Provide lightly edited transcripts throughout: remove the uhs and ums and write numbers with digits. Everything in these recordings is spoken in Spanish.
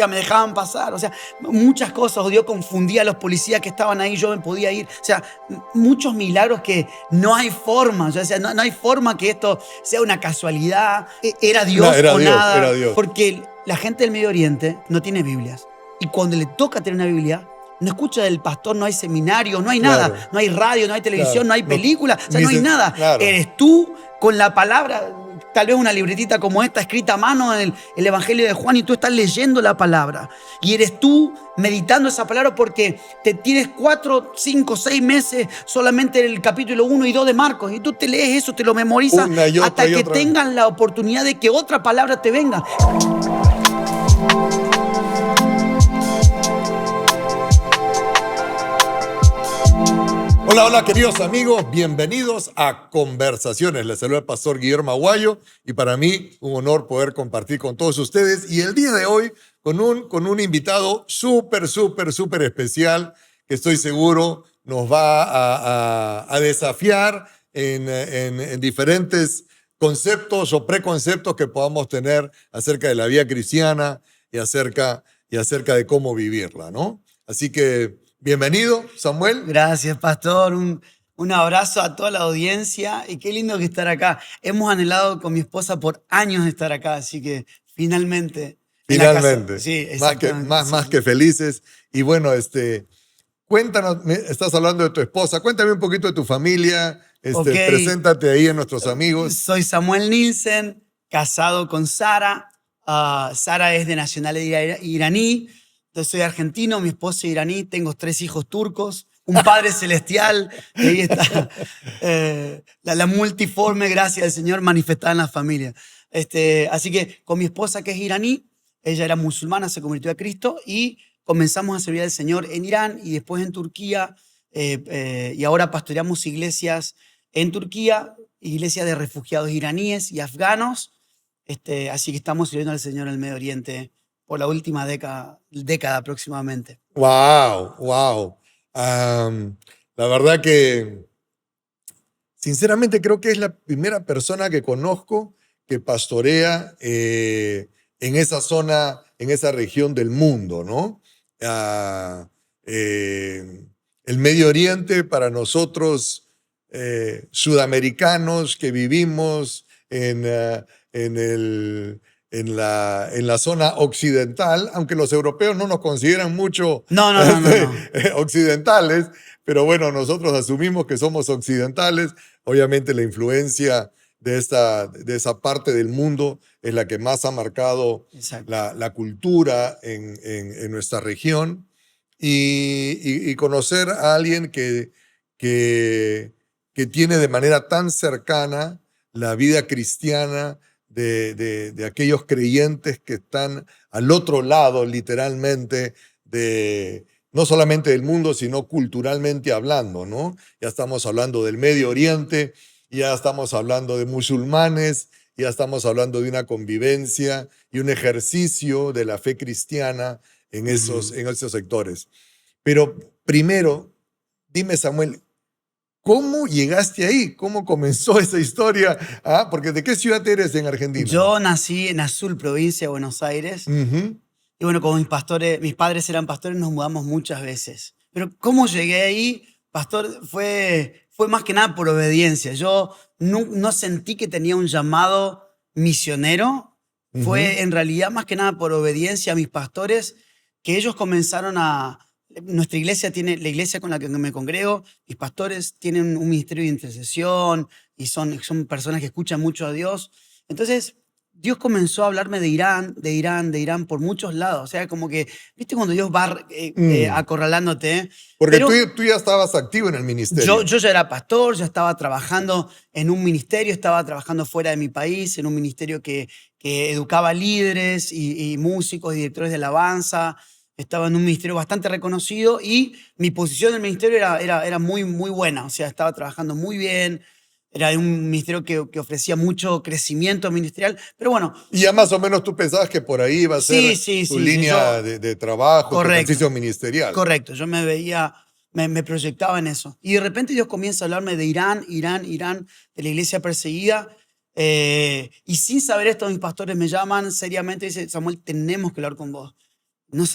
me dejaban pasar, o sea, muchas cosas, o Dios confundía a los policías que estaban ahí, yo me podía ir, o sea, muchos milagros que no hay forma, o sea, no hay forma que esto sea una casualidad, era Dios Era o Dios, nada, era Dios. porque la gente del Medio Oriente no tiene Biblias, y cuando le toca tener una Biblia, no escucha del pastor, no hay seminario, no hay nada, Claro, no hay radio, no hay televisión, claro. no hay película, o sea, Ni no hay se- nada, claro. eres tú con la palabra. Tal vez una libretita como esta escrita a mano en el Evangelio de Juan y tú estás leyendo la palabra y eres tú meditando esa palabra porque te tienes 4, 5, 6 meses solamente en el capítulo 1 y 2 de Marcos y tú te lees eso, te lo memorizas Una y otra hasta y que otra vez. tengas la oportunidad de que otra palabra te venga. Hola, hola queridos amigos, bienvenidos a Conversaciones. Les saluda el pastor Guillermo Aguayo y para mí un honor poder compartir con todos ustedes y el día de hoy con un invitado súper especial que estoy seguro nos va a desafiar en diferentes conceptos o preconceptos que podamos tener acerca de la vida cristiana y acerca de cómo vivirla, ¿no? Así que bienvenido, Samuel. Gracias, pastor. Un abrazo a toda la audiencia y qué lindo que estar acá. Hemos anhelado con mi esposa por años estar acá, así que finalmente en la casa. Finalmente, Sí, exactamente. Sí, más sí. que felices. Y bueno, cuéntanos, estás hablando de tu esposa, cuéntame un poquito de tu familia, Ok, preséntate ahí a nuestros amigos. soy Samuel Nielsen, casado con Sara. Sara es de nacionalidad iraní. Yo soy argentino, mi esposa es iraní, tengo 3 hijos turcos, un padre celestial, y ahí está la multiforme gracia del Señor manifestada en la familia. Así que con mi esposa que es iraní, ella era musulmana, se convirtió a Cristo y comenzamos a servir al Señor en Irán y después en Turquía y ahora pastoreamos iglesias en Turquía, iglesias de refugiados iraníes y afganos. Así que estamos sirviendo al Señor en el Medio Oriente por la última década aproximadamente. Wow, wow. La verdad que, sinceramente, creo que es la primera persona que conozco que pastorea en esa zona, en esa región del mundo, ¿no? Ah, eh, el Medio Oriente para nosotros, sudamericanos que vivimos en el, en la zona occidental, aunque los europeos no nos consideran mucho No. occidentales, pero bueno, nosotros asumimos que somos occidentales. Obviamente la influencia de esa parte del mundo es la que más ha marcado Exacto. la cultura en nuestra región y conocer a alguien que tiene de manera tan cercana la vida cristiana de aquellos creyentes que están al otro lado, literalmente, no solamente del mundo, sino culturalmente hablando, ¿no? Ya estamos hablando del Medio Oriente, ya estamos hablando de musulmanes, ya estamos hablando de una convivencia y un ejercicio de la fe cristiana en esos sectores. Pero primero, dime, Samuel, ¿cómo llegaste ahí? ¿Cómo comenzó esa historia? Porque ¿de qué ciudad eres en Argentina? Yo nací en Azul, provincia de Buenos Aires. Ujú. Y bueno, como mis padres eran pastores, nos mudamos muchas veces. Pero cómo llegué ahí, pastor, fue más que nada por obediencia. Yo no sentí que tenía un llamado misionero. Ujú. Fue en realidad más que nada por obediencia a mis pastores, que ellos comenzaron a... Nuestra iglesia tiene, la iglesia con la que me congrego, mis pastores tienen un ministerio de intercesión y son personas que escuchan mucho a Dios. Entonces, Dios comenzó a hablarme de Irán por muchos lados. O sea, como que, ¿viste cuando Dios va Mm. acorralándote? Porque Pero tú ya estabas activo en el ministerio. yo ya era pastor, ya estaba trabajando en un ministerio, estaba trabajando fuera de mi país, en un ministerio que educaba líderes y músicos, directores de alabanza. Estaba en un ministerio bastante reconocido y mi posición en el ministerio era muy buena. O sea, estaba trabajando muy bien. Era un ministerio que ofrecía mucho crecimiento ministerial. Pero bueno, Y ya más o menos tú pensabas que por ahí iba a sí, ser sí, tu sí, sí. línea de trabajo, tu Correcto, ejercicio ministerial. correcto. Yo me veía, me proyectaba en eso. Y de repente Dios comienza a hablarme de Irán, de la iglesia perseguida. Y sin saber esto, mis pastores me llaman seriamente y dicen, Samuel, tenemos que hablar con vos.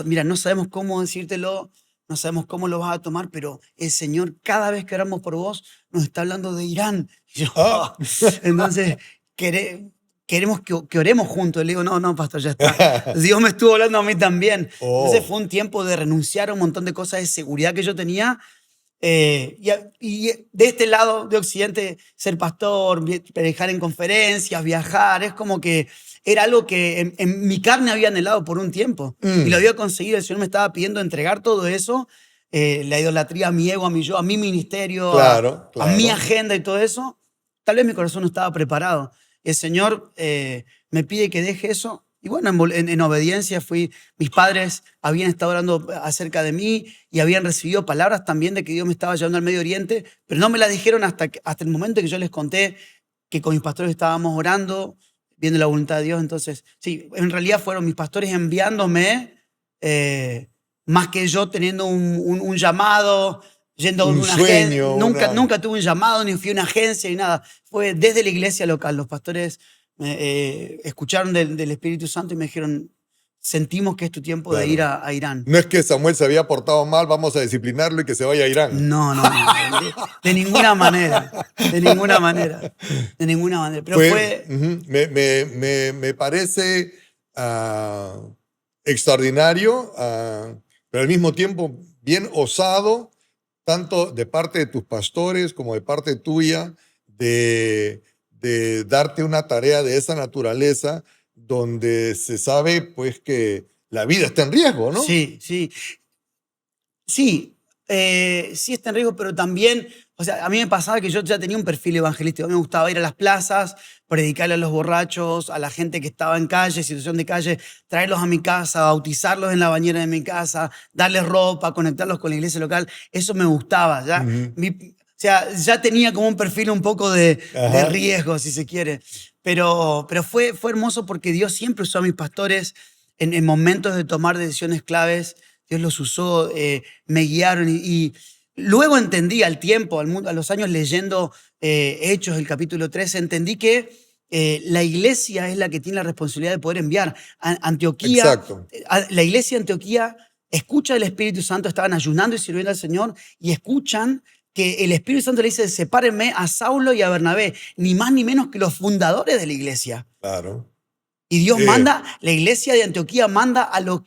mira, no sabemos cómo decírtelo, no sabemos cómo lo vas a tomar, pero el Señor, cada vez que oramos por vos, nos está hablando de Irán. Y yo, Ah. entonces, queremos que oremos juntos. Le digo, no, pastor, ya está. Dios me estuvo hablando a mí también. Entonces Oh, fue un tiempo de renunciar a un montón de cosas de seguridad que yo tenía. Y de este lado de Occidente, ser pastor, predicar en conferencias, viajar, es como que era algo que en mi carne había anhelado por un tiempo y lo mm, había conseguido. El Señor me estaba pidiendo entregar todo eso, la idolatría a mi ego, a mi yo, a mi ministerio, claro, a mi claro. agenda y todo eso. Tal vez mi corazón no estaba preparado. El Señor me pide que deje eso. Y bueno, en obediencia fui, mis padres habían estado orando acerca de mí y habían recibido palabras también de que Dios me estaba llevando al Medio Oriente, pero no me las dijeron hasta el momento que yo les conté que con mis pastores estábamos orando, viendo la voluntad de Dios. Entonces, sí, en realidad fueron mis pastores enviándome, eh, más que yo teniendo un llamado, yendo a Un una agencia. sueño, Nunca, una... nunca tuve un llamado, ni fui a una agencia, ni nada. Fue desde la iglesia local. Los pastores escucharon del Espíritu Santo y me dijeron, sentimos que es tu tiempo de ir Claro. a Irán. No es que Samuel se había portado mal, vamos a disciplinarlo y que se vaya a Irán. No, de ninguna manera, de ninguna manera, de ninguna manera. Pero fue, Me parece extraordinario, pero al mismo tiempo bien osado, tanto de parte de tus pastores como de parte tuya, de darte una tarea de esa naturaleza donde se sabe pues que la vida está en riesgo, ¿no? sí, sí. Sí, sí está en riesgo, pero también, o sea, a mí me pasaba que yo ya tenía un perfil evangelístico. A mí me gustaba ir a las plazas, predicarle a los borrachos, a la gente que estaba en calle, situación de calle, traerlos a mi casa, bautizarlos en la bañera de mi casa, darles ropa, conectarlos con la iglesia local. Eso me gustaba, ¿ya? Ujú. O sea, ya tenía como un perfil un poco de Ajá. riesgo, si se quiere. Pero fue hermoso porque Dios siempre usó a mis pastores en momentos de tomar decisiones claves. Dios los usó, me guiaron y luego entendí al tiempo, a los años leyendo Hechos, el capítulo 13, entendí que la iglesia es la que tiene la responsabilidad de poder enviar. Antioquía, Exacto. la iglesia de Antioquía escucha el Espíritu Santo, estaban ayunando y sirviendo al Señor y escuchan que el Espíritu Santo le dice, sepárenme a Saulo y a Bernabé, ni más ni menos que los fundadores de la iglesia. Claro. Y Dios Eh, manda, la iglesia de Antioquía manda a lo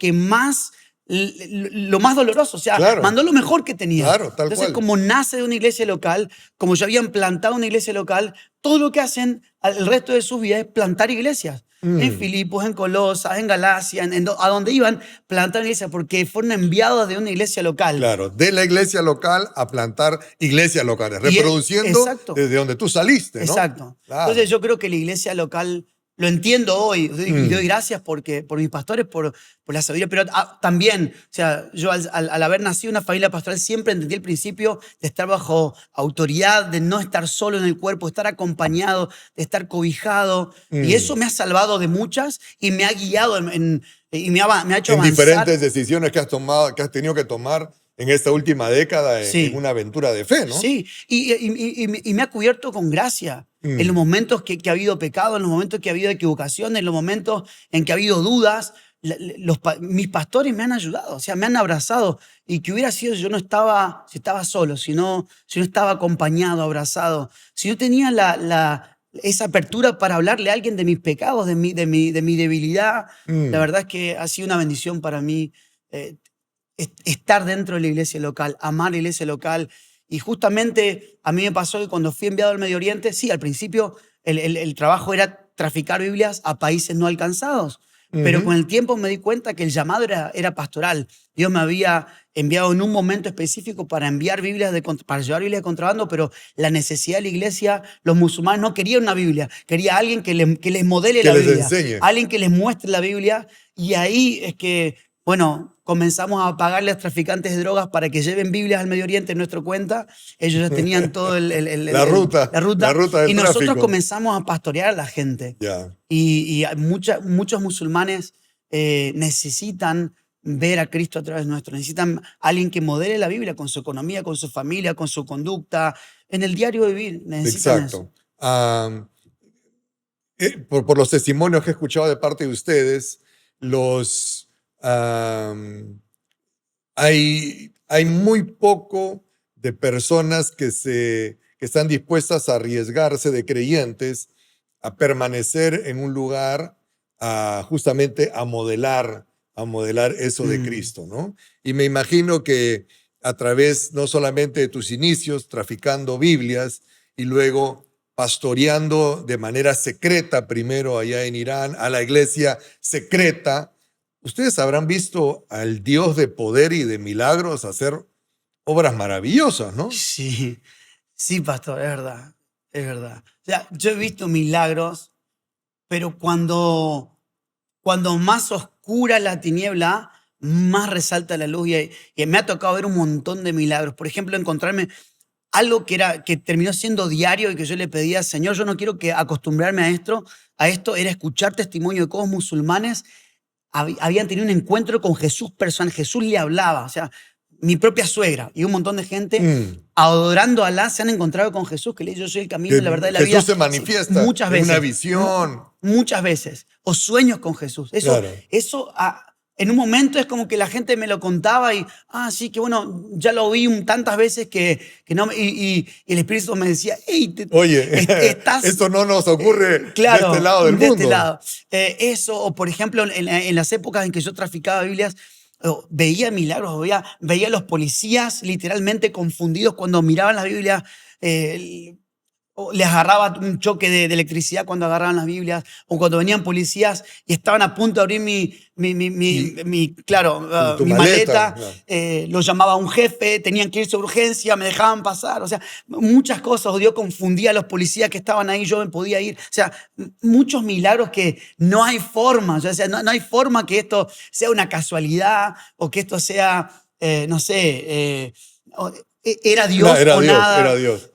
más doloroso, o sea, claro, mandó lo mejor que tenía. claro, tal Entonces, cual. como nace de una iglesia local, como ya habían plantado una iglesia local, todo lo que hacen el resto de sus vidas es plantar iglesias. En Mm, Filipos, en Colosas, en Galacia, a donde iban, plantaron iglesias porque fueron enviados de una iglesia local. claro, de la iglesia local a plantar iglesias locales, reproduciendo Exacto. desde donde tú saliste, ¿no? Exacto. Entonces Claro. yo creo que la iglesia local lo entiendo hoy y doy Mm, gracias por mis pastores, por la sabiduría, pero también, o sea, yo al haber nacido en una familia pastoral siempre entendí el principio de estar bajo autoridad, de no estar solo en el cuerpo, de estar acompañado, de estar cobijado, y eso mm. me ha salvado de muchas y me ha guiado y me ha hecho En avanzar. diferentes decisiones que has tomado, que has tenido que tomar en esta última década en Sí. una aventura de fe, ¿no? Sí, y me ha cubierto con gracia en los Mm, momentos que ha habido pecado, en los momentos que ha habido equivocación, en los momentos en que ha habido dudas. Mis pastores me han ayudado, o sea, me han abrazado. Y que hubiera sido si yo no estaba, si estaba solo, si no estaba acompañado, abrazado, si no tenía esa apertura para hablarle a alguien de mis pecados, de mi debilidad. La mm. verdad es que ha sido una bendición para mí. eh, Estar dentro de la iglesia local, amar la iglesia local. Y justamente a mí me pasó que cuando fui enviado al Medio Oriente, sí, al principio el trabajo era traficar Biblias a países no alcanzados, pero con Ujú. el tiempo me di cuenta que el llamado era pastoral. Dios me había enviado en un momento específico para enviar Biblias, para llevar Biblias de contrabando, pero la necesidad de la iglesia, los musulmanes no querían una Biblia, quería alguien que les modele Que la les Biblia, enseñe. alguien que les muestre la Biblia. Y ahí es que bueno, comenzamos a pagarle a traficantes de drogas para que lleven Biblias al Medio Oriente en nuestra cuenta. Ellos ya tenían todo la La ruta ruta del y nosotros tráfico. comenzamos a pastorear a la gente. Ya, Y muchos musulmanes necesitan ver a Cristo a través nuestro. Necesitan alguien que modele la Biblia con su economía, con su familia, con su conducta, en el diario vivir. Necesitan eso. exacto. Por los testimonios que he escuchado de parte de ustedes, los am, hay muy poco de personas que están dispuestas a arriesgarse, de creyentes, a permanecer en un lugar, justamente a modelar eso de Mm, Cristo, ¿no? Y me imagino que a través no solamente de tus inicios, traficando Biblias y luego pastoreando de manera secreta, primero allá en Irán, a la iglesia secreta, ustedes habrán visto al Dios de poder y de milagros hacer obras maravillosas, ¿no? sí, sí, pastor, es verdad, es verdad. O sea, yo he visto milagros, pero cuando más oscura la tiniebla, más resalta la luz. Y me ha tocado ver un montón de milagros. Por ejemplo, encontrarme algo que terminó siendo diario y que yo le pedía, Señor, yo no quiero que acostumbrarme a esto era escuchar testimonio de cómo musulmanes habían tenido un encuentro con Jesús personal. Jesús le hablaba, o sea, mi propia suegra y un montón de gente Mm, adorando a Alá se han encontrado con Jesús, que le dice, yo soy el camino, que la verdad y la Jesús vida. se Sí, manifiesta muchas en una veces, visión. muchas veces. O sueños con Jesús. Claro. Eso en un momento es como que la gente me lo contaba y, sí, que bueno, ya lo vi tantas veces que no, y el Espíritu me decía, hey, Oye, estás, esto no nos ocurre de este claro, lado del de este mundo. lado. Eso, o por ejemplo, en las épocas en que yo traficaba Biblias, veía milagros, veía a los policías literalmente confundidos cuando miraban la Biblia. eh, o les agarraba un choque de electricidad cuando agarraban las Biblias, o cuando venían policías y estaban a punto de abrir Y claro, tu mi maleta. maleta, Claro. lo llamaba un jefe, tenían que irse a urgencia, me dejaban pasar, o sea, muchas cosas, o Dios confundía a los policías que estaban ahí, yo me podía ir, o sea, muchos milagros que no hay forma, o sea, no hay forma que esto sea una casualidad o que esto sea, no sé, era No, Dios era o Dios, era nada, Dios.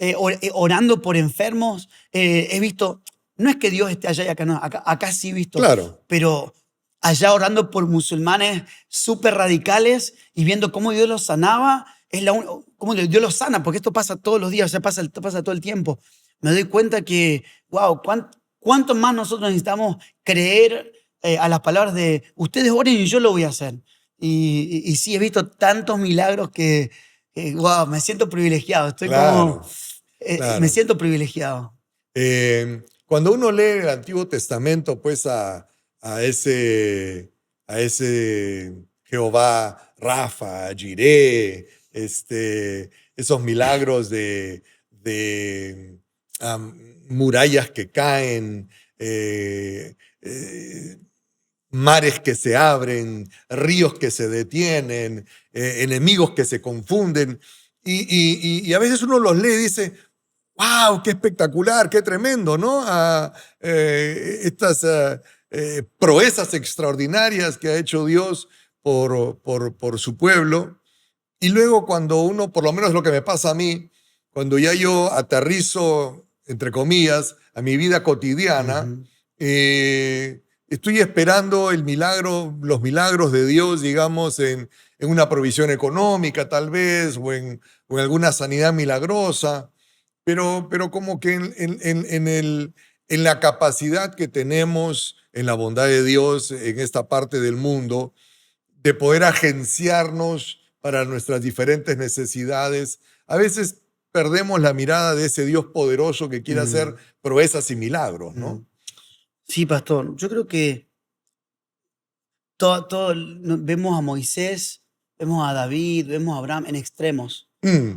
orando por enfermos. He visto, no es que Dios esté allá y acá no, acá sí he visto, Claro, pero allá orando por musulmanes súper radicales y viendo cómo Dios los sanaba, cómo Dios los sana, porque esto pasa todos los días, o sea, pasa todo el tiempo. Me doy cuenta que, wow, cuánto más nosotros necesitamos creer a las palabras de ustedes oren y yo lo voy a hacer. Y sí, he visto tantos milagros que, wow, me siento privilegiado. Estoy como, claro, me claro. siento privilegiado. Cuando uno lee el Antiguo Testamento, pues a ese, a ese Jehová Rafa, Jireh, esos milagros de murallas que caen, eh, mares que se abren, ríos que se detienen, enemigos que se confunden. Y a veces uno los lee y dice, wow, qué espectacular, qué tremendo, ¿no? Estas proezas extraordinarias que ha hecho Dios por su pueblo. Y luego cuando uno, por lo menos lo que me pasa a mí, cuando ya yo aterrizo, entre comillas, a mi vida cotidiana, Ujú. estoy esperando el milagro, los milagros de Dios, digamos, en una provisión económica tal vez, o en alguna sanidad milagrosa, pero como que en la capacidad que tenemos, en la bondad de Dios en esta parte del mundo, de poder agenciarnos para nuestras diferentes necesidades. A veces perdemos la mirada de ese Dios poderoso que quiere hacer Mm, proezas y milagros, mm. ¿no? Sí, pastor. Yo creo que vemos a Moisés, vemos a David, vemos a Abraham en extremos. Mm,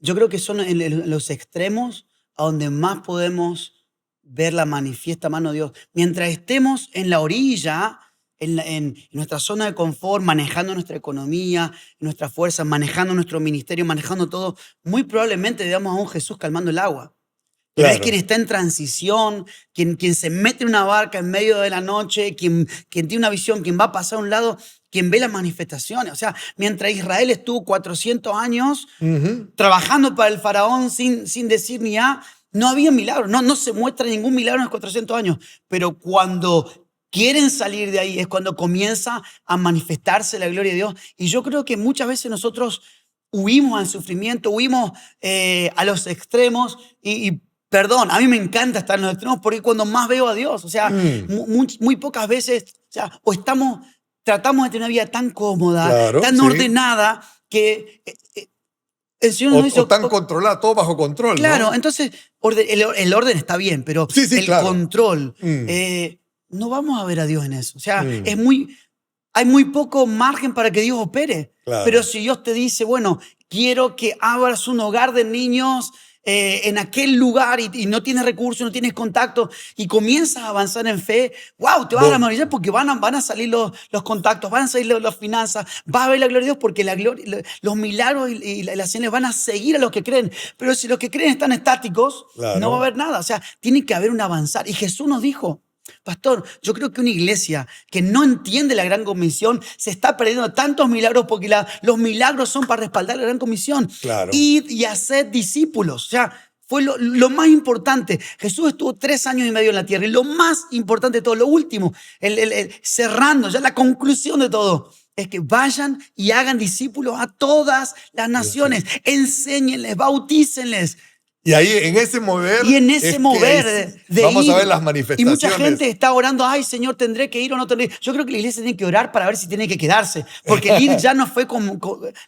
Yo creo que son en los extremos a donde más podemos ver la manifiesta mano de Dios. Mientras estemos en la orilla, en nuestra zona de confort, manejando nuestra economía, nuestra fuerza, manejando nuestro ministerio, manejando todo, muy probablemente veamos a un Jesús calmando el agua. Pero es quien claro, está en transición, quien se mete en una barca en medio de la noche, quien tiene una visión, quien va a pasar a un lado, quien ve las manifestaciones. O sea, mientras Israel estuvo 400 años ujú, trabajando para el faraón sin decir ni a, no había milagro, no se muestra ningún milagro en los 400 años, pero cuando quieren salir de ahí es cuando comienza a manifestarse la gloria de Dios. Y yo creo que muchas veces nosotros huimos al sufrimiento, huimos a los extremos perdón, a mí me encanta estar en los extremos porque es cuando más veo a Dios, o sea, mm, muy pocas veces, o sea, o estamos tratamos de tener una vida tan cómoda, Claro, tan sí. ordenada, que el Señor nos dice, O tan controlada, todo bajo control, claro, ¿no? entonces el orden está bien, pero Sí, sí, el claro. control, Mm, no vamos a ver a Dios en eso. O sea, mm, hay muy poco margen para que Dios opere. Pero claro. si Dios te dice, bueno, quiero que abras un hogar de niños en aquel lugar y no tienes recursos, no tienes contacto y comienzas a avanzar en fe, wow, te vas a Vos- maravillar porque van a salir los contactos, van a salir las finanzas, vas a ver la gloria de Dios porque la gloria, los milagros y las señales van a seguir a los que creen. Pero si los que creen están estáticos, no va a claro. haber nada. O sea, tiene que haber un avanzar. Y Jesús nos dijo, pastor, yo creo que una iglesia que no entiende la gran comisión se está perdiendo tantos milagros porque los milagros son para respaldar la gran comisión. Claro. Id y hacer discípulos. O sea, fue lo más importante. Jesús estuvo 3 años y medio en la tierra y lo más importante de todo, lo último, cerrando ya la conclusión de todo, es que vayan y hagan discípulos a todas las Sí. naciones. Enséñenles, bautícenles. Y ahí, en ese mover, Y en ese es que ahí mover sí de vamos a ver ir, las y mucha gente manifestaciones. está orando, ay Señor, ¿tendré que ir o no tendré? Yo creo que la iglesia tiene que orar para ver si tiene que quedarse, porque el ir ya no fue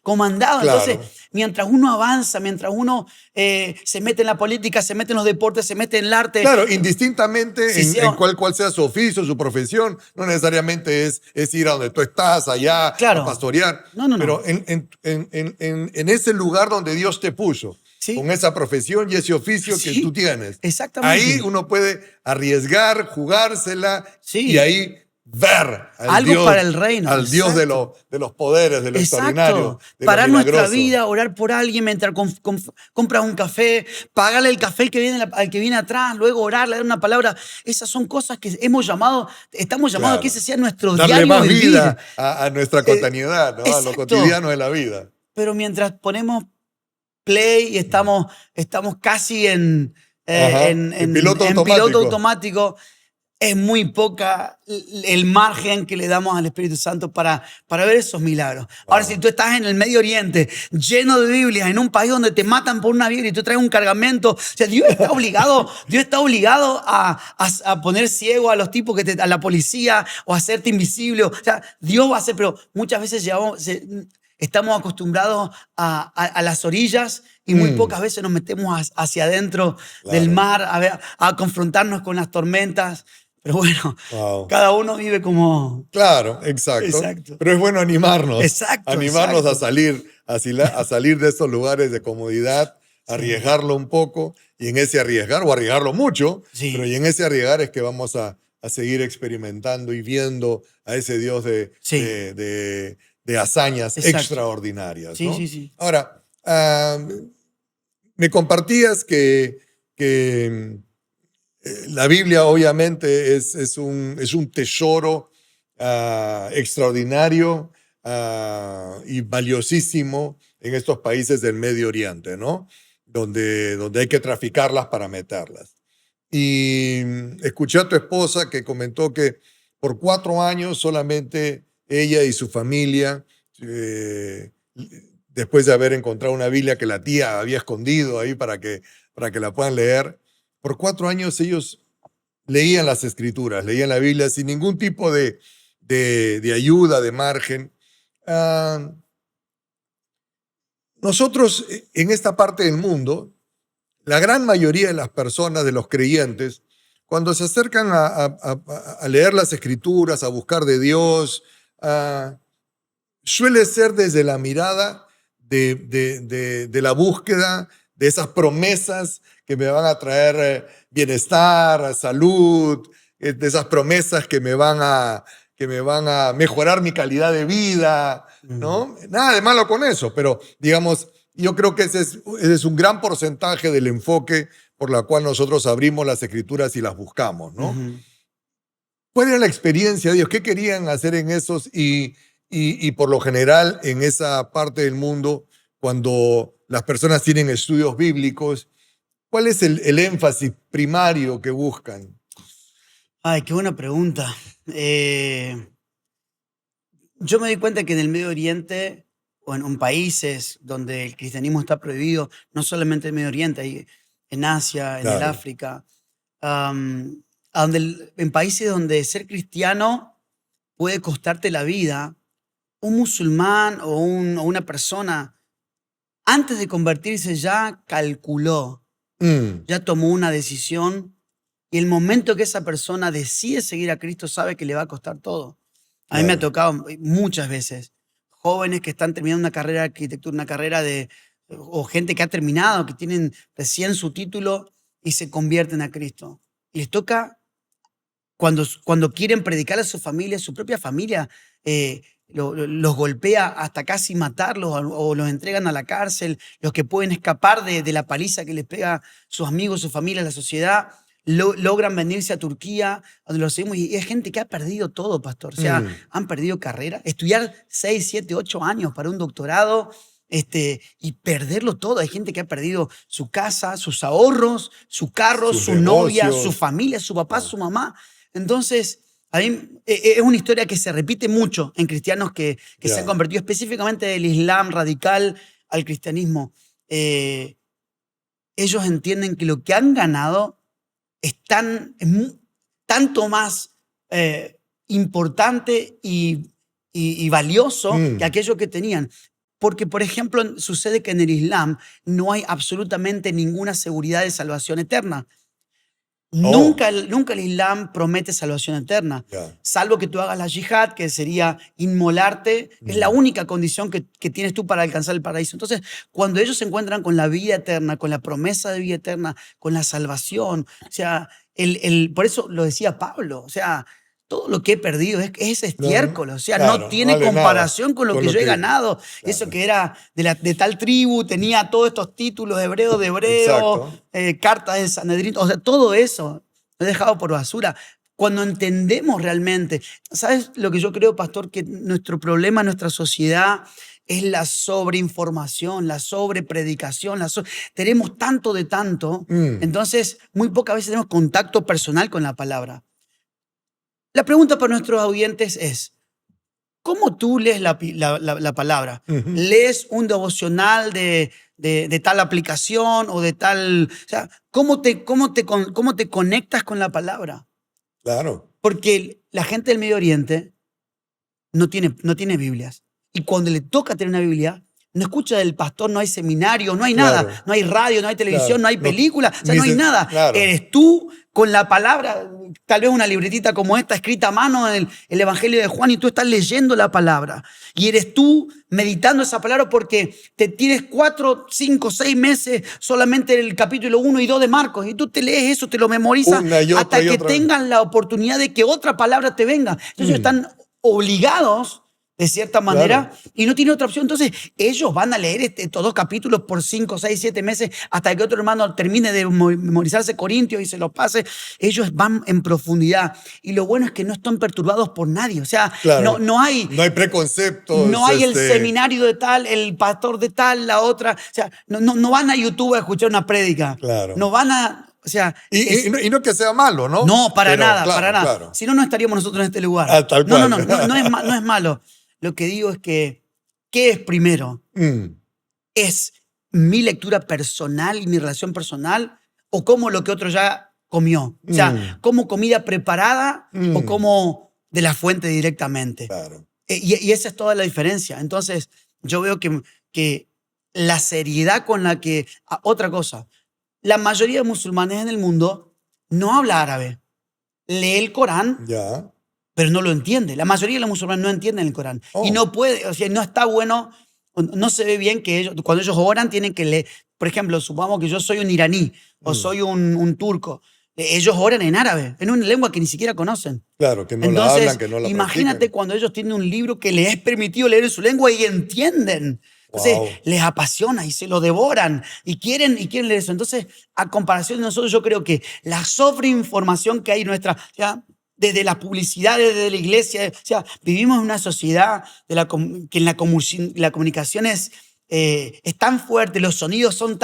comandado. Entonces, Claro. mientras uno avanza, mientras uno se mete en la política, se mete en los deportes, se mete en el arte, Claro, indistintamente si en sea, cuál sea su oficio, su profesión, no necesariamente es ir a donde tú estás, allá, a claro, pastorear, no, pero en ese lugar donde Dios te puso, sí, con esa profesión y ese oficio que tú sí, tienes, ahí exactamente, uno puede arriesgar, jugársela y sí, ahí ver algo para el reino, al Dios de, exacto. de los poderes, de lo extraordinario, Exacto. de lo Parar nuestra milagroso. vida, orar por alguien mientras compras un café, pagarle el café al que viene atrás, luego orarle, dar una palabra. Esas son cosas que estamos llamados a que ese Claro. sea nuestro Darle diario más vivir. vida a nuestra Eh, cotidianidad, ¿no? A lo exacto. cotidiano de la vida. Pero mientras ponemos play y estamos casi Ajá, en piloto en piloto automático. automático, es muy poca el margen que le damos al Espíritu Santo para ver esos milagros. Ahora, si Wow. tú estás en el Medio Oriente, lleno de Biblias, en un país donde te matan por una Biblia y tú traes un cargamento, o sea, Dios está obligado a poner ciego a los tipos a la policía o a hacerte invisible. O sea, Dios va a hacer, pero muchas veces estamos acostumbrados a las orillas y muy Mm, pocas veces nos metemos hacia adentro del claro. mar a confrontarnos con las tormentas. Pero bueno, Wow. cada uno vive como... Claro, exacto. Exacto, Pero es bueno exacto, animarnos exacto. a salir de estos lugares de comodidad, Sí, arriesgarlo un poco y en ese arriesgar, o arriesgarlo mucho, pero y sí, en ese arriesgar es que vamos a seguir experimentando y viendo a ese Dios sí, de hazañas exacto. extraordinarias, Sí, ¿no? sí, sí. Ahora, me compartías que la Biblia obviamente es un tesoro extraordinario y valiosísimo en estos países del Medio Oriente, ¿no? Donde hay que traficarlas para meterlas. Y escuché a tu esposa que comentó que por 4 años solamente ella y su familia, eh, después de haber encontrado una Biblia que la tía había escondido ahí para que la puedan leer, por 4 años ellos leían las escrituras, leían la Biblia sin ningún tipo de ayuda, de margen. Ah, nosotros en esta parte del mundo, la gran mayoría de las personas, de los creyentes, cuando se acercan a leer las escrituras, a buscar de Dios, ah, suele ser desde la mirada de la búsqueda de esas promesas que me van a traer bienestar, salud, de esas promesas que me van a mejorar mi calidad de vida, Mm, ¿no? Nada de malo con eso, pero digamos, yo creo que ese es un gran porcentaje del enfoque por la cual nosotros abrimos las escrituras y las buscamos, ¿no? ujú. ¿Cuál era la experiencia de ellos? ¿Qué querían hacer en esos y por lo general en esa parte del mundo, cuando las personas tienen estudios bíblicos, cuál es el énfasis primario que buscan? Ay, qué buena pregunta. Yo me di cuenta que en el Medio Oriente o en países donde el cristianismo está prohibido, no solamente en el Medio Oriente, hay en Asia, en el Claro, África, am, en países donde ser cristiano puede costarte la vida. Un musulmán o una persona, antes de convertirse, ya calculó, ya tomó una decisión, y el momento que esa persona decide seguir a Cristo sabe que le va a costar todo. A mí me ha Claro. tocado muchas veces jóvenes que están terminando una carrera de arquitectura, una carrera o gente que ha terminado, que tienen recién su título y se convierten a Cristo. Y les toca, cuando quieren predicar a su propia familia, los golpea hasta casi matarlos, o los entregan a la cárcel. Los que pueden escapar de la paliza que les pega sus amigos, su familia, la sociedad, logran venirse a Turquía, donde los seguimos. Y es gente que ha perdido todo, pastor. O sea, han perdido carrera. Estudiar 6, 7, 8 años para un doctorado, y perderlo todo. Hay gente que ha perdido su casa, sus ahorros, su carro, Sus su novia, negocios. su familia, su papá, su mamá. Entonces, a mí, es una historia que se repite mucho en cristianos que se han convertido específicamente del Islam radical al cristianismo. Ellos entienden que lo que han ganado es tanto más importante y valioso que aquello que tenían. Porque, por ejemplo, sucede que en el Islam no hay absolutamente ninguna seguridad de salvación eterna. Nunca el Islam promete salvación eterna, salvo que tú hagas la yihad, que sería inmolarte. Es la única condición que tienes tú para alcanzar el paraíso. Entonces, cuando ellos se encuentran con la vida eterna, con la promesa de vida eterna, con la salvación, o sea, por eso lo decía Pablo, o sea, todo lo que he perdido es estiércol, o sea, no tiene comparación con lo que yo he ganado. Eso que era de tal tribu, tenía todos estos títulos hebreos de hebreo, cartas de Sanedrín, o sea, todo eso lo he dejado por basura. Cuando entendemos realmente, ¿sabes lo que yo creo, pastor? Que nuestro problema en nuestra sociedad es la sobreinformación, la sobrepredicación. Tenemos tanto de tanto, entonces muy pocas veces tenemos contacto personal con la palabra. La pregunta para nuestros audientes es, ¿cómo tú lees la palabra? ¿Lees un devocional de tal aplicación o de tal? O sea, ¿cómo te conectas con la palabra? Claro. Porque la gente del Medio Oriente no tiene Biblias. Y cuando le toca tener una Biblia, no escucha del pastor, no hay seminario, no hay nada. No hay radio, no hay televisión, no hay película, o sea, no hay nada. Eres tú con la palabra, tal vez una libretita como esta escrita a mano en el Evangelio de Juan, y tú estás leyendo la palabra. Y eres tú meditando esa palabra porque te tienes 4, 5, 6 meses solamente en el capítulo 1 y 2 de Marcos. Y tú te lees eso, te lo memorizas hasta que tengas la oportunidad de que otra palabra te venga. Entonces están obligados, de cierta manera, y no tiene otra opción. Entonces, ellos van a leer estos 2 capítulos por 5, 6, 7 meses hasta que otro hermano termine de memorizarse Corintios y se los pase. Ellos van en profundidad. Y lo bueno es que no están perturbados por nadie. O sea, no hay preconceptos. No hay el seminario de tal, el pastor de tal, la otra. O sea, no van a YouTube a escuchar una prédica. No van a... O sea, y no que sea malo, ¿no? No, para nada, para nada. Si no, no estaríamos nosotros en este lugar. Tal cual. No es malo. Lo que digo es que, ¿qué es primero? ¿Es mi lectura personal y mi relación personal, o como lo que otro ya comió? O sea, ¿como comida preparada o como de la fuente directamente? Claro. Y esa es toda la diferencia. Entonces, yo veo que la seriedad con la que... Otra cosa, la mayoría de musulmanes en el mundo no habla árabe. Lee el Corán, pero no lo entiende. La mayoría de los musulmanes no entienden el Corán. Y no puede, o sea, no está bueno, no se ve bien que ellos, cuando ellos oran, tienen que leer. Por ejemplo, supongamos que yo soy un iraní o soy un turco. Ellos oran en árabe, en una lengua que ni siquiera conocen. Claro, que no Entonces, la hablan, que no la imagínate practican. cuando ellos tienen un libro que les es permitido leer en su lengua y entienden. Entonces, les apasiona y se lo devoran y quieren leer eso. Entonces, a comparación de nosotros, yo creo que la sobreinformación que hay nuestra, o sea, desde las publicidades, desde la iglesia, o sea, vivimos en una sociedad que en la comunicación es tan fuerte, los sonidos son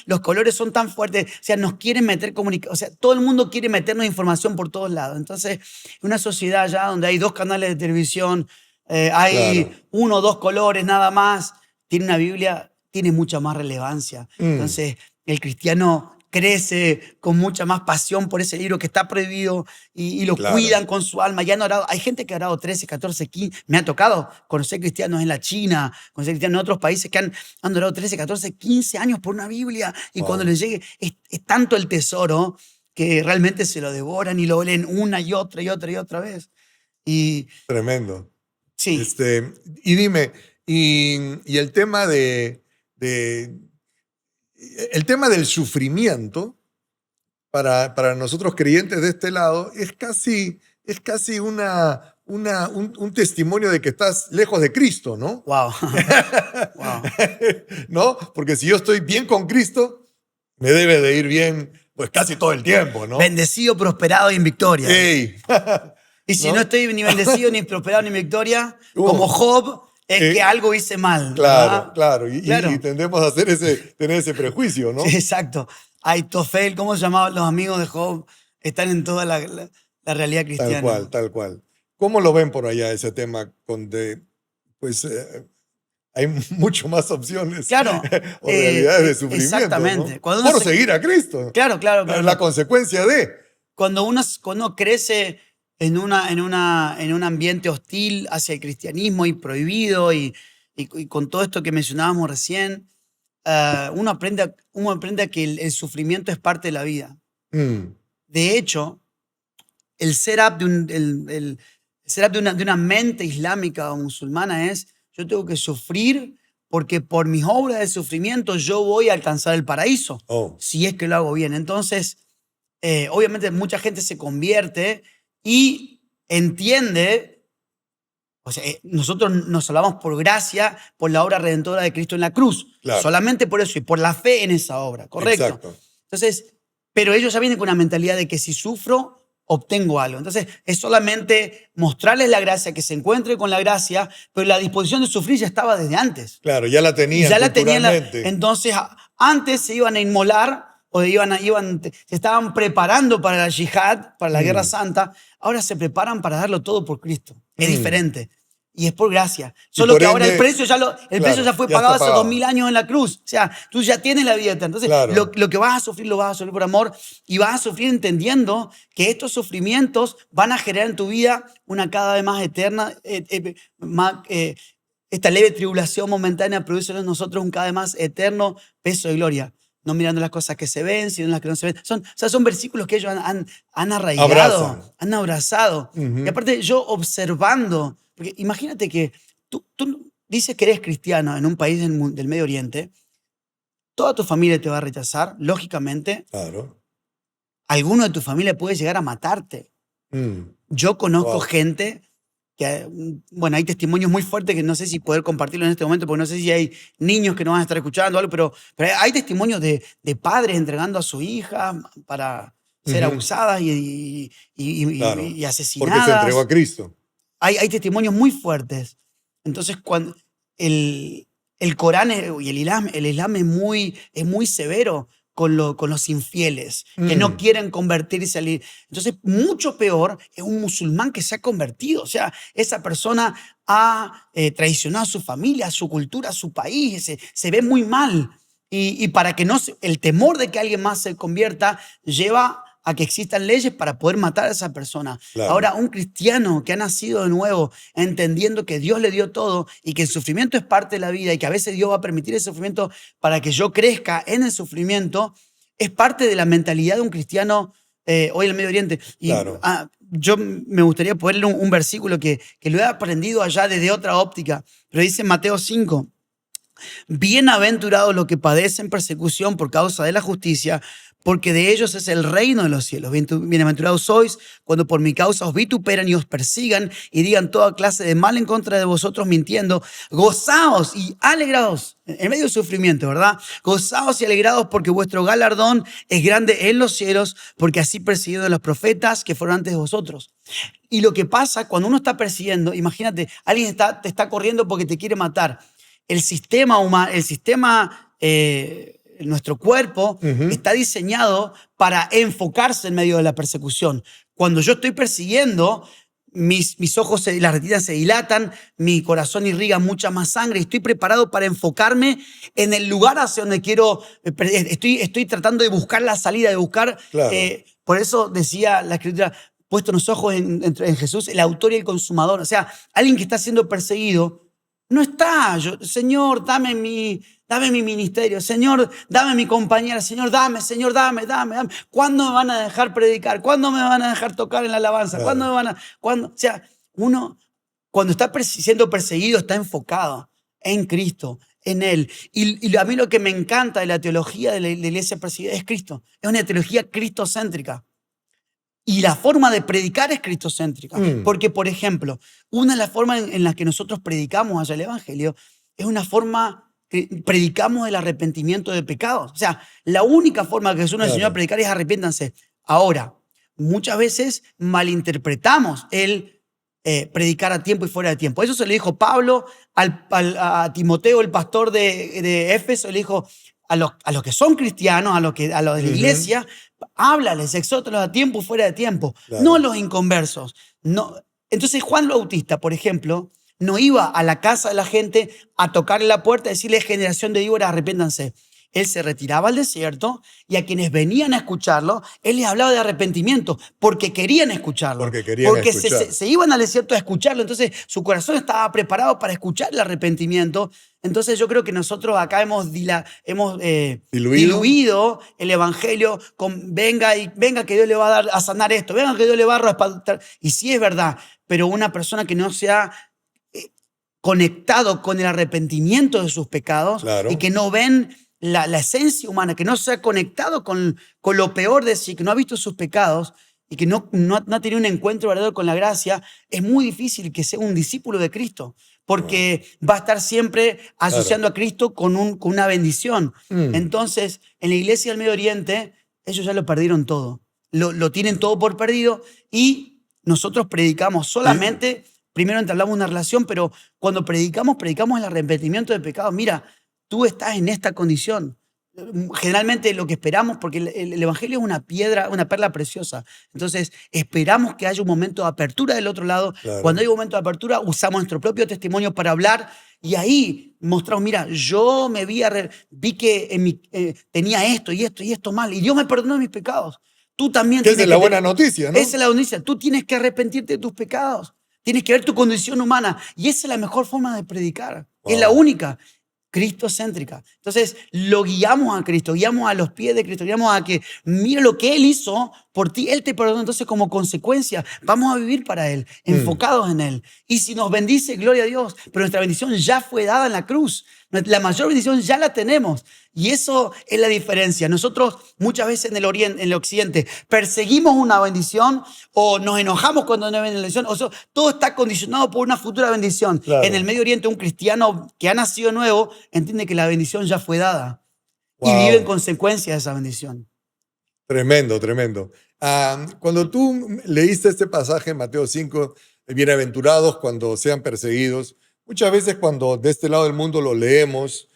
los colores son tan fuertes, o sea, nos quieren meter o sea, todo el mundo quiere meternos información por todos lados. Entonces, una sociedad ya donde hay 2 canales de televisión, hay 1 o 2 colores nada más, tiene una Biblia, tiene mucha más relevancia. Entonces, el cristiano crece con mucha más pasión por ese libro que está prohibido y lo Claro. cuidan con su alma. Ya han orado. Hay gente que ha orado 13, 14, 15. Me ha tocado conocer cristianos en la China, conocer cristianos en otros países que han orado 13, 14, 15 años por una Biblia y cuando Wow. les llegue es tanto el tesoro que realmente se lo devoran y lo leen una y otra y otra y otra vez. Y Tremendo. sí, Y dime, y el tema el tema del sufrimiento para nosotros creyentes de este lado es casi un testimonio de que estás lejos de Cristo, ¿no? wow. Wow. ¿No? Porque si yo estoy bien con Cristo, me debe de ir bien pues casi todo el tiempo, ¿no? Bendecido, prosperado y en victoria. Ey. Y si ¿no? no estoy ni bendecido, ni prosperado, ni en victoria, como Job, es que algo hice mal. Claro, ¿verdad? claro. Y Claro. tendemos a tener ese prejuicio, ¿no? Sí, exacto. Aitofel, ¿cómo se llamaban los amigos de Job? Están en toda la realidad Tal cristiana. cual, tal cual. ¿Cómo lo ven por allá ese tema? Pues hay mucho más opciones Claro. o realidades de sufrimiento, Exactamente. ¿no? Cuando uno Por se- seguir a Cristo. Claro, claro, claro. La consecuencia de. Cuando uno crece en un ambiente hostil hacia el cristianismo y prohibido y con todo esto que mencionábamos recién, uno aprende a que el sufrimiento es parte de la vida. Mm, De hecho, el setup el setup de una mente islámica o musulmana es: yo tengo que sufrir porque por mis obras de sufrimiento yo voy a alcanzar el paraíso, oh, si es que lo hago bien. Entonces, obviamente mucha gente se convierte y entiende, o sea, nosotros nos salvamos por gracia, por la obra redentora de Cristo en la cruz, Claro. solamente por eso y por la fe en esa obra, ¿correcto? exacto. Entonces, pero ellos ya vienen con una mentalidad de que si sufro, obtengo algo. Entonces, es solamente mostrarles la gracia, que se encuentre con la gracia, pero la disposición de sufrir ya estaba desde antes. Claro, ya la Y tenían ya la tenían. culturalmente. Entonces, antes se iban a inmolar o se estaban preparando para la yihad, para la guerra santa. Ahora se preparan para darlo todo por Cristo. Es diferente. Y es por gracia. Solo por que ahora ende, el precio ya fue ya pagado está hace pagado. 2000 años en la cruz. O sea, tú ya tienes la vida eterna. Entonces, Claro. lo que vas a sufrir, lo vas a sufrir por amor y vas a sufrir entendiendo que estos sufrimientos van a generar en tu vida una cada vez más eterna, esta leve tribulación momentánea produce en nosotros un cada vez más eterno peso de gloria. No mirando las cosas que se ven, sino las que no se ven. Son versículos que ellos han arraigado, Abrazan. han abrazado. Ujú. Y aparte yo observando, porque imagínate que tú dices que eres cristiano en un país del Medio Oriente, toda tu familia te va a rechazar, lógicamente. Claro. Alguno de tu familia puede llegar a matarte. Mm, Yo conozco Wow. gente que, bueno, hay testimonios muy fuertes que no sé si poder compartirlo en este momento, porque no sé si hay niños que no van a estar escuchando o algo, pero hay testimonios de padres entregando a su hija para ser Ujú. abusadas y Claro. y Porque se asesinadas. entregó a Cristo. Hay testimonios muy fuertes. Entonces, cuando el Corán y el Islam es muy severo con los infieles, que no Mm. quieren convertirse y salir. Entonces, mucho peor es un musulmán que se ha convertido. O sea, esa persona ha traicionado a su familia, a su cultura, a su país. Se ve muy mal. Y para que el temor de que alguien más se convierta lleva a que existan leyes para poder matar a esa persona. Claro. Ahora, un cristiano que ha nacido de nuevo, entendiendo que Dios le dio todo y que el sufrimiento es parte de la vida y que a veces Dios va a permitir el sufrimiento para que yo crezca en el sufrimiento, es parte de la mentalidad de un cristiano hoy en el Medio Oriente. Y Claro. yo me gustaría ponerle un versículo que lo he aprendido allá desde otra óptica, pero dice en Mateo 5. Bienaventurados los que padecen persecución por causa de la justicia, porque de ellos es el reino de los cielos. Bienaventurados sois cuando por mi causa os vituperan y os persigan y digan toda clase de mal en contra de vosotros mintiendo. Gozaos y alegraos en medio del sufrimiento, ¿verdad? Gozaos y alegraos porque vuestro galardón es grande en los cielos, porque así persiguieron a los profetas que fueron antes de vosotros. Y lo que pasa cuando uno está persiguiendo, imagínate, alguien te está corriendo porque te quiere matar. El sistema humano, nuestro cuerpo Ujú. está diseñado para enfocarse en medio de la persecución. Cuando yo estoy persiguiendo, mis ojos, las retinas se dilatan, mi corazón irriga mucha más sangre. Estoy preparado para enfocarme en el lugar hacia donde quiero. Estoy tratando de buscar la salida, de buscar. Claro. Por eso decía la Escritura, puesto los ojos en Jesús, el autor y el consumador. O sea, alguien que está siendo perseguido no está, Señor, dame mi ministerio, Señor, dame mi compañera, Señor, dame. ¿Cuándo me van a dejar predicar? ¿Cuándo me van a dejar tocar en la alabanza? ¿Cuándo Claro. me van a...? O sea, uno cuando está siendo perseguido está enfocado en Cristo, en Él. Y a mí lo que me encanta de la teología de la iglesia perseguida es Cristo. Es una teología cristocéntrica. Y la forma de predicar es cristocéntrica. Porque, por ejemplo, una de las formas en las que nosotros predicamos allá el Evangelio es una forma que predicamos el arrepentimiento de pecados. O sea, la única forma que Jesús nos enseñó a Claro. predicar es arrepiéntanse. Ahora, muchas veces malinterpretamos el predicar a tiempo y fuera de tiempo. Eso se le dijo Pablo a Timoteo, el pastor de Éfeso, le dijo a los que son cristianos, a los de la iglesia, háblales, exhórtalos a tiempo y fuera de tiempo, Claro. no a los inconversos. No. Entonces Juan el Bautista, por ejemplo, no iba a la casa de la gente a tocarle la puerta y decirle, generación de víboras, arrepiéntanse. Él se retiraba al desierto y a quienes venían a escucharlo, él les hablaba de arrepentimiento porque querían escucharlo. Porque querían Porque escuchar. se iban al desierto a escucharlo. Entonces su corazón estaba preparado para escuchar el arrepentimiento. Entonces yo creo que nosotros acá hemos diluido el evangelio con venga que Dios le va a dar a sanar esto, venga que Dios le va a respaldar. Y sí es verdad, pero una persona que no se ha conectado con el arrepentimiento de sus pecados Claro. y que no ven la esencia humana, que no se ha conectado con lo peor de sí, que no ha visto sus pecados y que no ha tenido un encuentro verdadero con la gracia, es muy difícil que sea un discípulo de Cristo, porque va a estar siempre asociando a Cristo con una bendición. Entonces, en la iglesia del Medio Oriente, ellos ya lo perdieron todo. Lo tienen todo por perdido y nosotros predicamos solamente, primero entablamos una relación, pero cuando predicamos el arrepentimiento de pecados. Mira, tú estás en esta condición. Generalmente lo que esperamos, porque el evangelio es una perla preciosa. Entonces esperamos que haya un momento de apertura del otro lado. Claro. Cuando hay un momento de apertura, usamos nuestro propio testimonio para hablar y ahí mostramos, mira, yo vi que tenía esto y esto mal y Dios me perdonó mis pecados. Tú también Que tienes es la buena noticia, ¿no? Esa es la noticia. Tú tienes que arrepentirte de tus pecados. Tienes que ver tu condición humana. Y esa es la mejor forma de predicar. Wow. Es la única. Cristocéntrica. Entonces, lo guiamos a Cristo, guiamos a los pies de Cristo, guiamos a que mira lo que Él hizo por ti, Él te perdonó. Entonces, como consecuencia, vamos a vivir para Él, enfocados en Él. Y si nos bendice, gloria a Dios, pero nuestra bendición ya fue dada en la cruz. La mayor bendición ya la tenemos. Y eso es la diferencia. Nosotros muchas veces en el occidente perseguimos una bendición o nos enojamos cuando no hay bendición. O sea, todo está condicionado por una futura bendición. Claro. En el Medio Oriente, un cristiano que ha nacido nuevo entiende que la bendición ya fue dada. Wow. Y vive en consecuencia de esa bendición. Tremendo, tremendo. Cuando tú leíste este pasaje en Mateo 5, bienaventurados cuando sean perseguidos, muchas veces cuando de este lado del mundo lo leemos,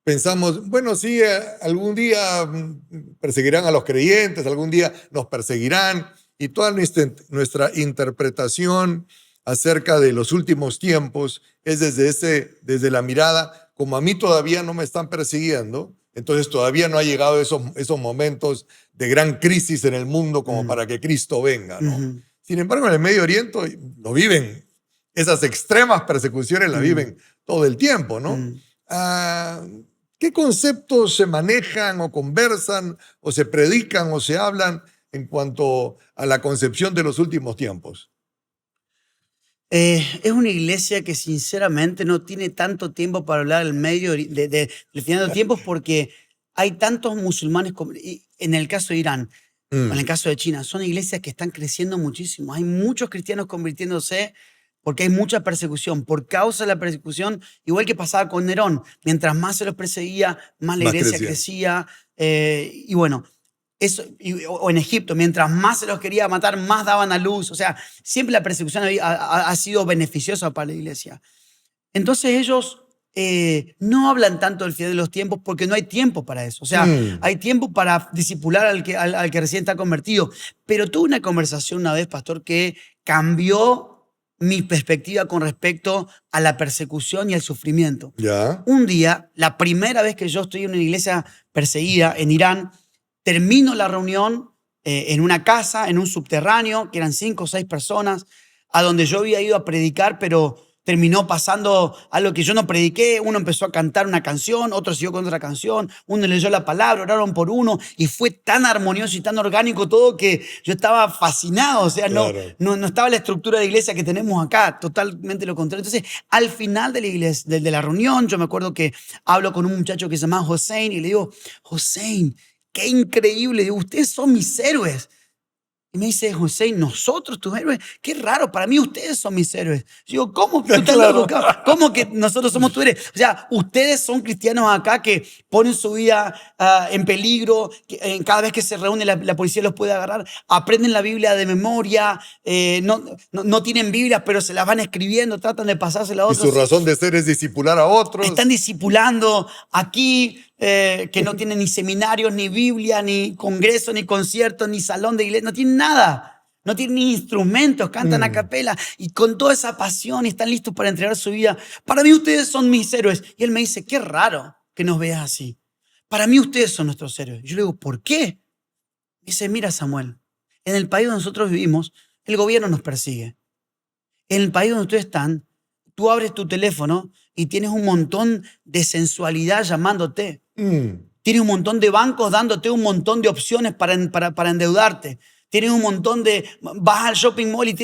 pensamos, bueno, sí, algún día perseguirán a los creyentes, algún día nos perseguirán, y toda nuestra interpretación acerca de los últimos tiempos es desde la mirada, como a mí todavía no me están persiguiendo, entonces todavía no ha llegado esos momentos de gran crisis en el mundo como para que Cristo venga, ¿no? Sin embargo, en el Medio Oriente lo viven, esas extremas persecuciones las viven todo el tiempo, ¿no? ¿Qué conceptos se manejan o conversan o se predican o se hablan en cuanto a la concepción de los últimos tiempos? Es una iglesia que sinceramente no tiene tanto tiempo para hablar del del final de los tiempos porque hay tantos musulmanes, en el caso de Irán, en el caso de China, son iglesias que están creciendo muchísimo. Hay muchos cristianos convirtiéndose porque hay mucha persecución. Por causa de la persecución, igual que pasaba con Nerón, mientras más se los perseguía, más la iglesia crecía. Y bueno, o en Egipto, mientras más se los quería matar, más daban a luz. O sea, siempre la persecución ha sido beneficiosa para la iglesia. Entonces ellos no hablan tanto del final de los tiempos porque no hay tiempo para eso. O sea, hay tiempo para discipular al que recién está convertido. Pero tuve una conversación una vez, pastor, que cambió mi perspectiva con respecto a la persecución y al sufrimiento. ¿Ya? Un día, la primera vez que yo estoy en una iglesia perseguida en Irán, termino la reunión en una casa, en un subterráneo, que eran 5 o 6 personas, a donde yo había ido a predicar, pero terminó pasando algo que yo no prediqué. Uno empezó a cantar una canción, otro siguió con otra canción, uno leyó la palabra, oraron por uno, y fue tan armonioso y tan orgánico todo que yo estaba fascinado. O sea, Claro. no estaba la estructura de iglesia que tenemos acá, totalmente lo contrario. Entonces, al final de la iglesia, de la reunión, yo me acuerdo que hablo con un muchacho que se llama Hossein y le digo, Hossein, qué increíble, digo, ustedes son mis héroes. Y me dice, José, ¿nosotros tus héroes? Qué raro, para mí ustedes son mis héroes. Yo digo, ¿cómo? ¿Tú estás Claro. loco? ¿Cómo que nosotros somos tus héroes? O sea, ustedes son cristianos acá que ponen su vida en peligro, que, cada vez que se reúne la policía los puede agarrar, aprenden la Biblia de memoria, no tienen Biblia, pero se las van escribiendo, tratan de pasársela a Y otros. su razón de ser es discipular a otros. Están discipulando aquí, que no tienen ni seminarios, ni Biblia, ni congreso, ni concierto, ni salón de iglesia, no tienen nada. No tienen ni instrumentos, cantan a capela y con toda esa pasión y están listos para entregar su vida. Para mí ustedes son mis héroes. Y él me dice, qué raro que nos veas así. Para mí ustedes son nuestros héroes. Yo le digo, ¿por qué? Dice, mira Samuel, en el país donde nosotros vivimos, el gobierno nos persigue. En el país donde ustedes están, tú abres tu teléfono y tienes un montón de sensualidad llamándote. Tienes un montón de bancos dándote un montón de opciones para endeudarte. Tienes un montón de... Vas al shopping mall y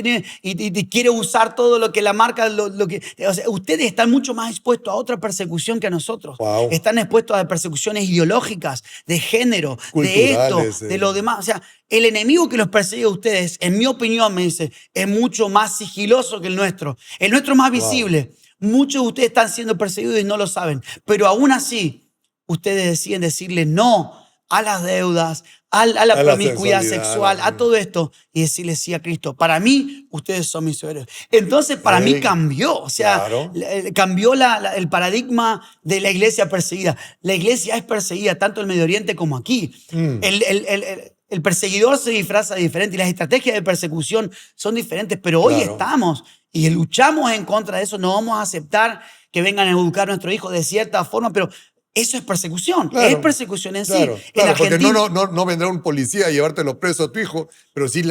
quieres usar todo lo que la marca... o sea, ustedes están mucho más expuestos a otra persecución que a nosotros. Wow. Están expuestos a persecuciones ideológicas, de género, de esto, de lo demás. O sea, el enemigo que los persigue a ustedes, en mi opinión, me dice, es mucho más sigiloso que el nuestro. El nuestro es más visible. Muchos de ustedes están siendo perseguidos y no lo saben. Pero aún así, ustedes deciden decirle no a las deudas, a la promiscuidad sexual, a todo esto, y decirle sí a Cristo. Para mí, ustedes son mis héroes. Entonces, para mí cambió. O sea, cambió el paradigma de la iglesia perseguida. La iglesia es perseguida tanto en Medio Oriente como aquí. El perseguidor se disfraza diferente y las estrategias de persecución son diferentes, pero hoy estamos y luchamos en contra de eso. No vamos a aceptar que vengan a educar a nuestro hijo de cierta forma, pero eso es persecución. Es persecución en sí. Claro, porque no vendrá un policía a llevártelo preso a tu hijo, pero sí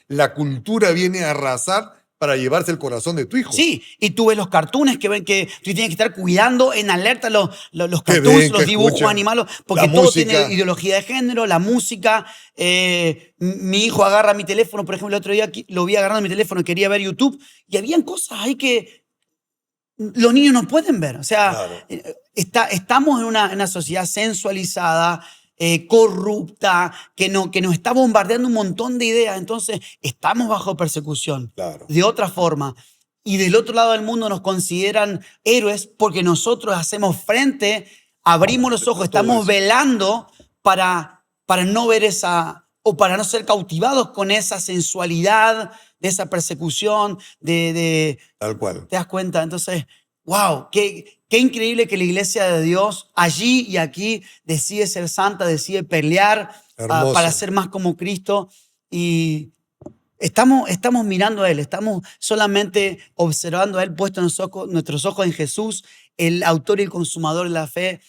la cultura viene a arrasar para llevarse el corazón de tu hijo. Sí, y tú ves los cartoons que ven que tú tienes que estar cuidando, en alerta los cartoons, los dibujos animados, porque todo tiene ideología de género, la música. Mi hijo agarra mi teléfono, por ejemplo, el otro día lo vi agarrando mi teléfono, quería ver YouTube, y habían cosas ahí que los niños no pueden ver. O sea, estamos en una sociedad sensualizada, corrupta, que nos está bombardeando un montón de ideas. Entonces, estamos bajo persecución. De otra forma. Y del otro lado del mundo nos consideran héroes porque nosotros hacemos frente, abrimos los ojos, estamos velando para no ver o para no ser cautivados con esa sensualidad, de esa persecución, Tal cual. ¿Te das cuenta? Entonces, wow, qué increíble que la iglesia de Dios allí y aquí decide ser santa, decide pelear para ser más como Cristo. Y estamos mirando a Él, estamos solamente observando a Él, puesto nuestros ojos en Jesús, el autor y el consumador de la fe,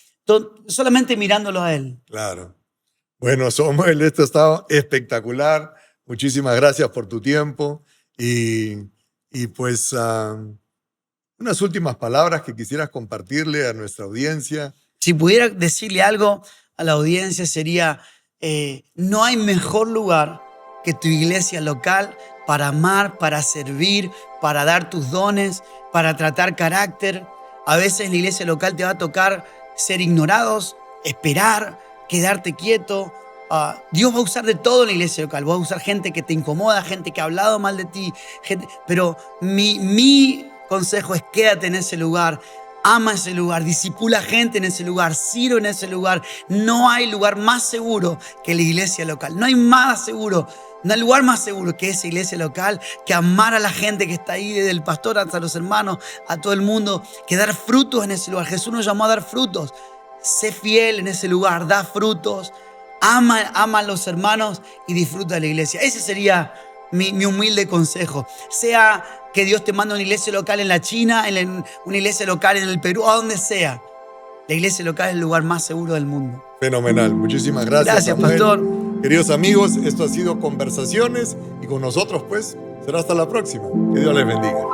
solamente mirándolo a Él. Claro. Bueno, Samuel, esto está espectacular. Muchísimas gracias por tu tiempo y pues unas últimas palabras que quisieras compartirle a nuestra audiencia. Si pudiera decirle algo a la audiencia sería, no hay mejor lugar que tu iglesia local para amar, para servir, para dar tus dones, para tratar carácter. A veces en la iglesia local te va a tocar ser ignorados, esperar, quedarte quieto. Dios va a usar de todo en la iglesia local. Va a usar gente que te incomoda, gente que ha hablado mal de ti. Pero mi consejo es quédate en ese lugar. Ama ese lugar, discipula gente en ese lugar, sirve en ese lugar. No hay lugar más seguro que la iglesia local. No hay más seguro No hay lugar más seguro que esa iglesia local, que amar a la gente que está ahí, desde el pastor hasta los hermanos, a todo el mundo, que dar frutos en ese lugar. Jesús nos llamó a dar frutos. Sé fiel en ese lugar, da frutos, ama a los hermanos y disfruta de la iglesia. Ese sería mi humilde consejo. Sea que Dios te mande una iglesia local en la China, una iglesia local en el Perú, a donde sea. La iglesia local es el lugar más seguro del mundo. Fenomenal. Muchísimas gracias. Gracias, Samuel. pastor. Queridos amigos, esto ha sido Conversaciones y con nosotros pues será hasta la próxima. Que Dios les bendiga.